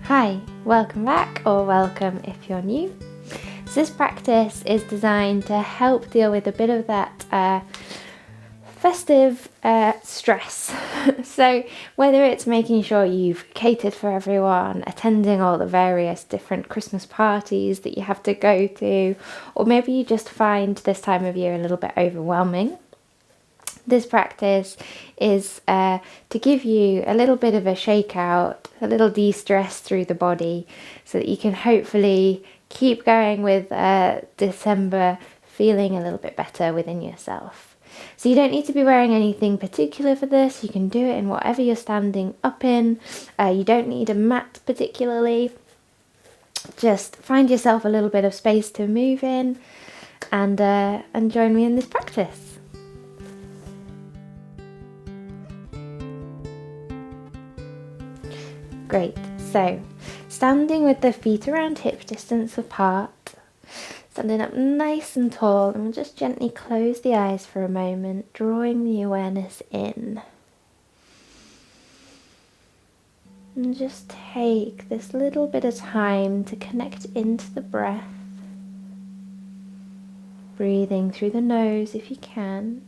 Hi, welcome back, or welcome if you're new. So this practice is designed to help deal with a bit of that festive stress. So whether it's making sure you've catered for everyone, attending all the various different Christmas parties that you have to go to, or maybe you just find this time of year a little bit overwhelming, this practice is to give you a little bit of a shakeout, a little de-stress through the body, so that you can hopefully keep going with December feeling a little bit better within yourself. So you don't need to be wearing anything particular for this. You can do it in whatever you're standing up in. You don't need a mat particularly. Just find yourself a little bit of space to move in and join me in this practice. Great, so standing with the feet around hip distance apart, standing up nice and tall, and we'll just gently close the eyes for a moment, drawing the awareness in. And just take this little bit of time to connect into the breath, breathing through the nose if you can.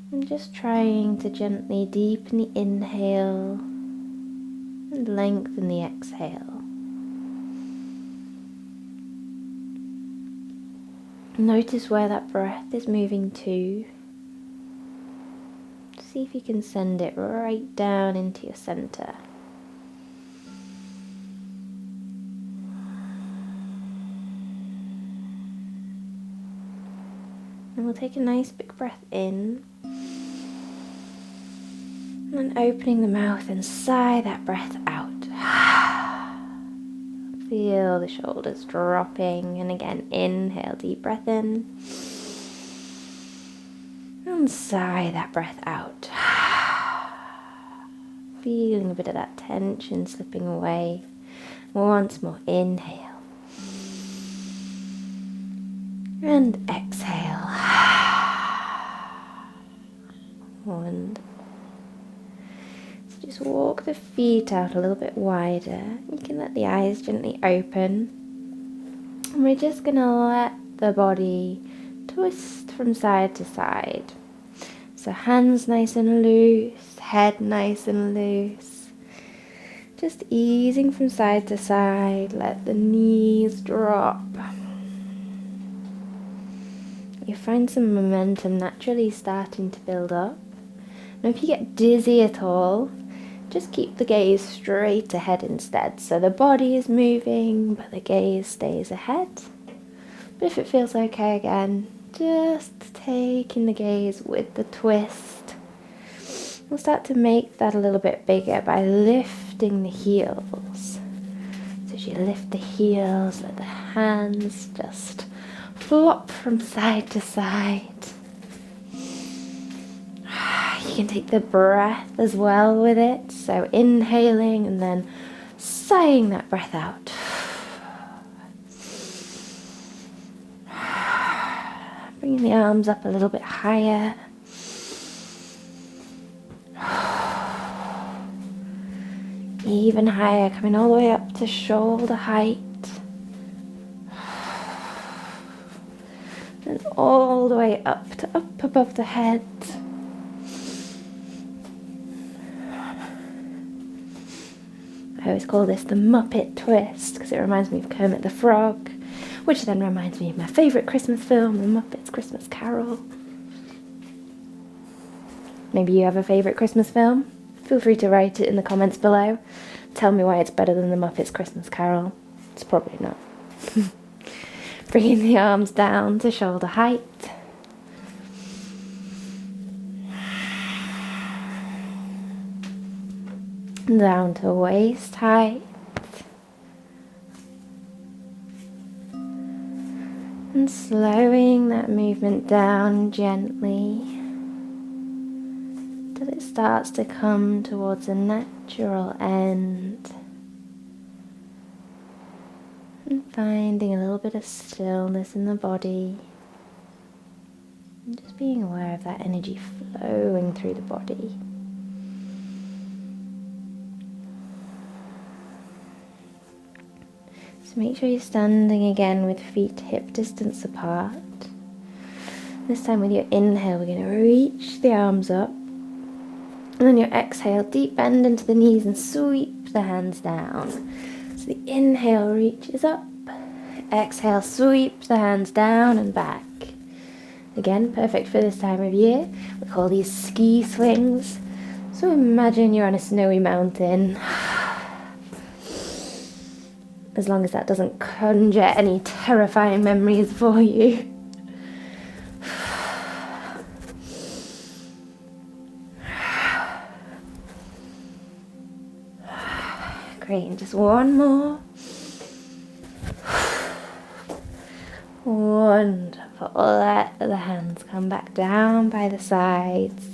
And just trying to gently deepen the inhale and lengthen the exhale. Notice where that breath is moving to. See if you can send it right down into your center. And we'll take a nice big breath in. And then opening the mouth and sigh that breath out. Feel the shoulders dropping, and again inhale, deep breath in. And sigh that breath out. Feeling a bit of that tension slipping away. Once more, inhale. And exhale. And just walk the feet out a little bit wider. You can let the eyes gently open. And we're just going to let the body twist from side to side. So hands nice and loose, head nice and loose. Just easing from side to side. Let the knees drop. You find some momentum naturally starting to build up. Now if you get dizzy at all, just keep the gaze straight ahead instead. So the body is moving, but the gaze stays ahead. But if it feels okay again, just taking the gaze with the twist. We'll start to make that a little bit bigger by lifting the heels. So as you lift the heels, let the hands just flop from side to side. You can take the breath as well with it. So inhaling and then sighing that breath out. Bringing the arms up a little bit higher. Even higher, coming all the way up to shoulder height. And all the way up to up above the head. I always call this the Muppet twist because it reminds me of Kermit the Frog, which then reminds me of my favourite Christmas film, The Muppets Christmas Carol. Maybe you have a favourite Christmas film? Feel free to write it in the comments below. Tell me why it's better than The Muppets Christmas Carol. It's probably not. Bringing the arms down to shoulder height. Down to waist height. And slowing that movement down gently till it starts to come towards a natural end. And finding a little bit of stillness in the body. And just being aware of that energy flowing through the body. So make sure you're standing again with feet hip distance apart. This time with your inhale, we're going to reach the arms up. And then your exhale, deep bend into the knees and sweep the hands down. So the inhale reaches up. Exhale, sweep the hands down and back. Again, perfect for this time of year. We call these ski swings. So imagine you're on a snowy mountain. As long as that doesn't conjure any terrifying memories for you. Great, and just one more. Wonderful. Let the hands come back down by the sides.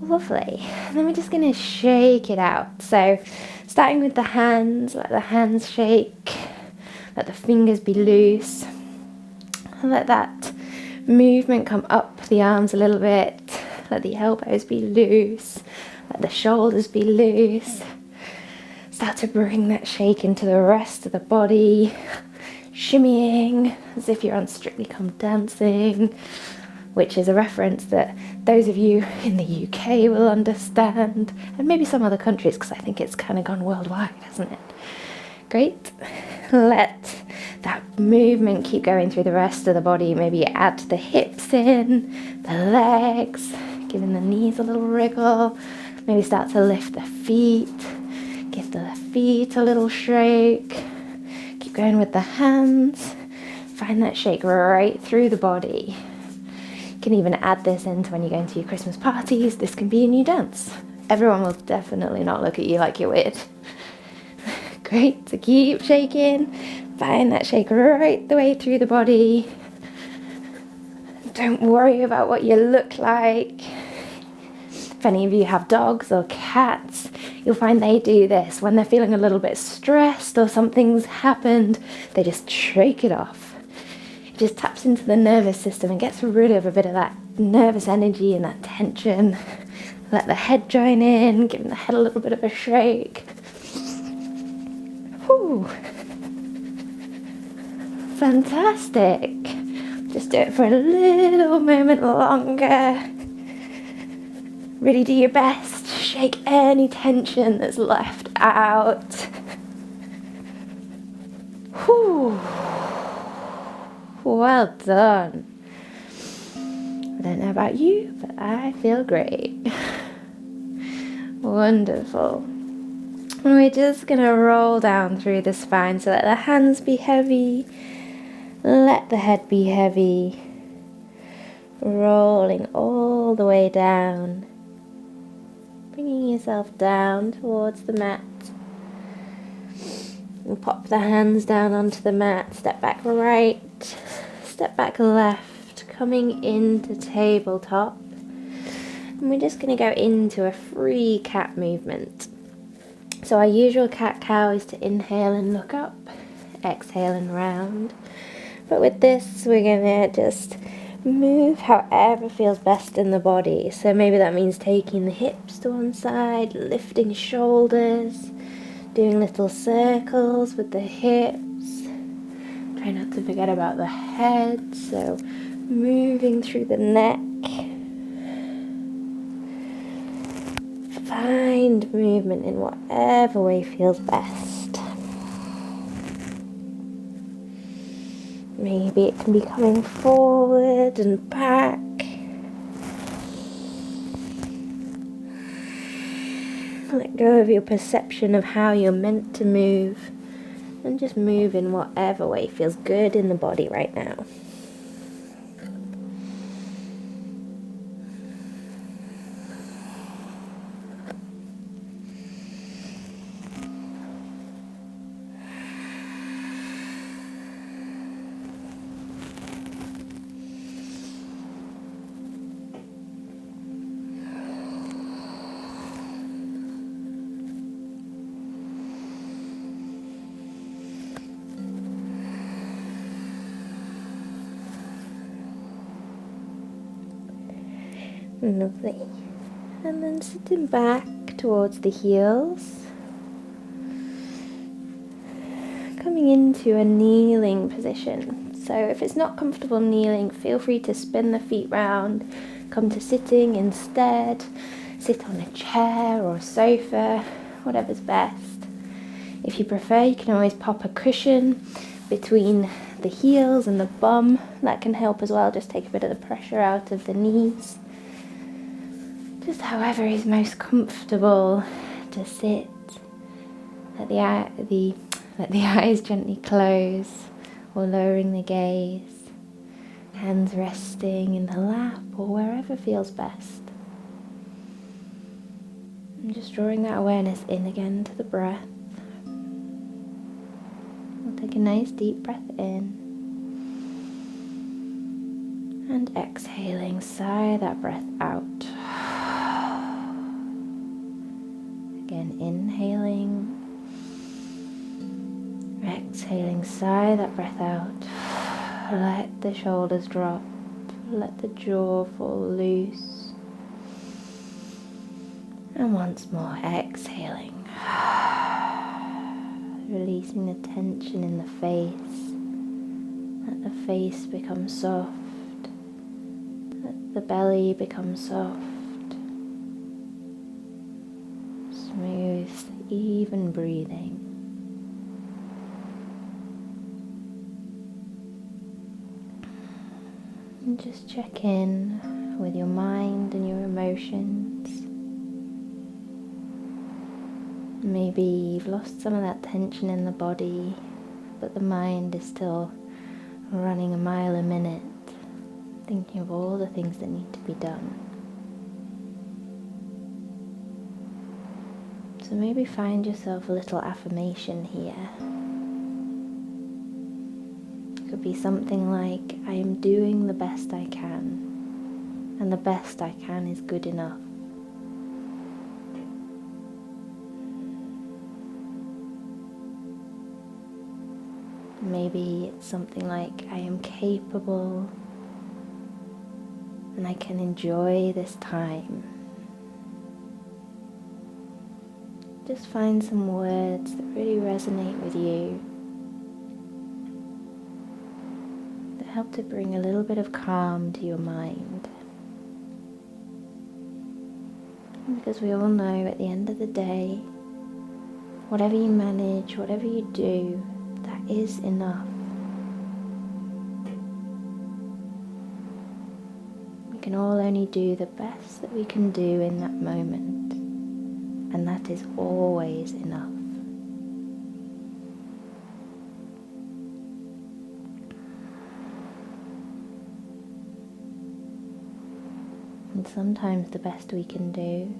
Lovely. And then we're just going to shake it out. So starting with the hands, let the hands shake. Let the fingers be loose. And let that movement come up the arms a little bit. Let the elbows be loose. Let the shoulders be loose. Start to bring that shake into the rest of the body. Shimmying as if you're on Strictly Come Dancing, which is a reference that those of you in the UK will understand, and maybe some other countries, because I think it's kind of gone worldwide, hasn't it? Great. Let that movement keep going through the rest of the body. Maybe add the hips in, the legs, giving the knees a little wriggle. Maybe start to lift the feet. Give the feet a little shake. Keep going with the hands. Find that shake right through the body. You can even add this into when you go into your Christmas parties. This can be a new dance. Everyone will definitely not look at you like you're weird. Great, so keep shaking. Find that shake right the way through the body. Don't worry about what you look like. If any of you have dogs or cats, you'll find they do this. When they're feeling a little bit stressed or something's happened, they just shake it off. It just taps into the nervous system and gets rid of a bit of that nervous energy and that tension. Let the head join in, giving the head a little bit of a shake. Whew. Fantastic. Just do it for a little moment longer. Really do your best to shake any tension that's left out. Whew. Well done. I don't know about you, but I feel great. Wonderful. And we're just going to roll down through the spine, so let the hands be heavy, let the head be heavy, rolling all the way down. Bringing yourself down towards the mat. And pop the hands down onto the mat. Step back right, step back left, coming into tabletop. And we're just going to go into a free cat movement. So our usual cat-cow is to inhale and look up, exhale and round. But with this, we're going to just move however feels best in the body. So maybe that means taking the hips to one side, lifting shoulders, doing little circles with the hips. Try not to forget about the head, so moving through the neck. Find movement in whatever way feels best. Maybe it can be coming forward and back. Let go of your perception of how you're meant to move and just move in whatever way feels good in the body right now. Lovely. And then sitting back towards the heels. Coming coming into a kneeling position. So if it's not comfortable kneeling, feel free to spin the feet round, come to sitting instead, sit on a chair or a sofa, whatever's best. If you prefer, you can always pop a cushion between the heels and the bum. That can help as well, just take a bit of the pressure out of the knees. Just however is most comfortable to sit. Let the eyes gently close or lowering the gaze. Hands resting in the lap or wherever feels best. And just drawing that awareness in again to the breath. We'll take a nice deep breath in. And exhaling, sigh that breath out. Again, inhaling. Exhaling, sigh that breath out. Let the shoulders drop. Let the jaw fall loose. And once more, exhaling. Releasing the tension in the face. Let the face become soft. Let the belly become soft. Smooth, even breathing. And just check in with your mind and your emotions. Maybe you've lost some of that tension in the body, but the mind is still running a mile a minute, thinking of all the things that need to be done. So maybe find yourself a little affirmation here. It could be something like, I am doing the best I can, and the best I can is good enough. Maybe it's something like, I am capable and I can enjoy this time. Just find some words that really resonate with you, that help to bring a little bit of calm to your mind. Because we all know at the end of the day, whatever you manage, whatever you do, that is enough. We can all only do the best that we can do in that moment, and that is always enough. And sometimes the best we can do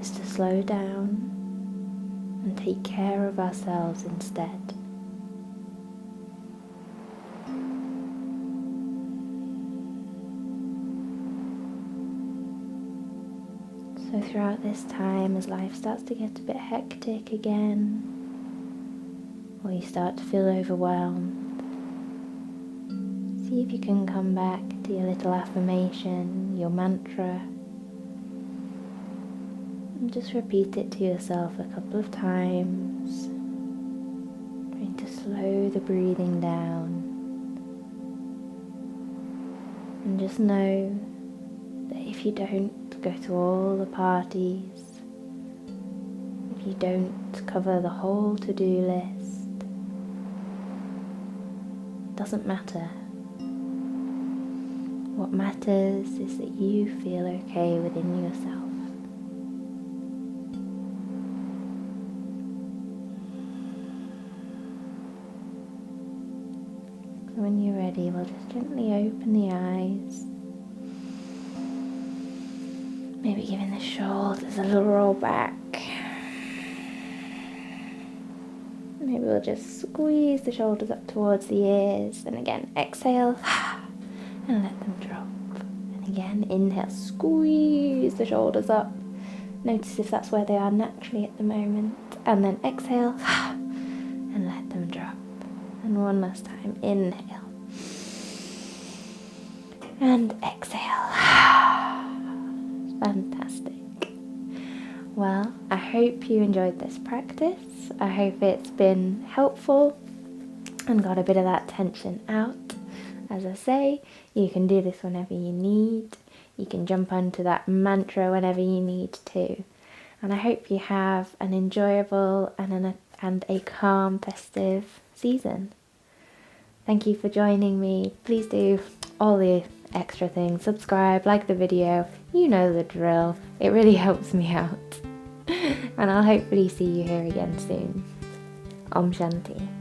is to slow down and take care of ourselves instead. So throughout this time, as life starts to get a bit hectic again, or you start to feel overwhelmed, see if you can come back to your little affirmation, your mantra, and just repeat it to yourself a couple of times, trying to slow the breathing down, and just know that if you don't go to all the parties, if you don't cover the whole to-do list, it doesn't matter. What matters is that you feel okay within yourself. So when you're ready, we'll just gently open the eyes. Maybe giving the shoulders a little roll back. Maybe we'll just squeeze the shoulders up towards the ears. And again, exhale and let them drop. And again, inhale, squeeze the shoulders up. Notice if that's where they are naturally at the moment. And then exhale and let them drop. And one last time, inhale and exhale. Fantastic. Well, I hope you enjoyed this practice. I hope it's been helpful and got a bit of that tension out. As I say, you can do this whenever you need. You can jump onto that mantra whenever you need to. And I hope you have an enjoyable and a calm festive season. Thank you for joining me. Please do all the extra things. Subscribe, like the video. You know the drill. It really helps me out. And I'll hopefully see you here again soon. Om Shanti.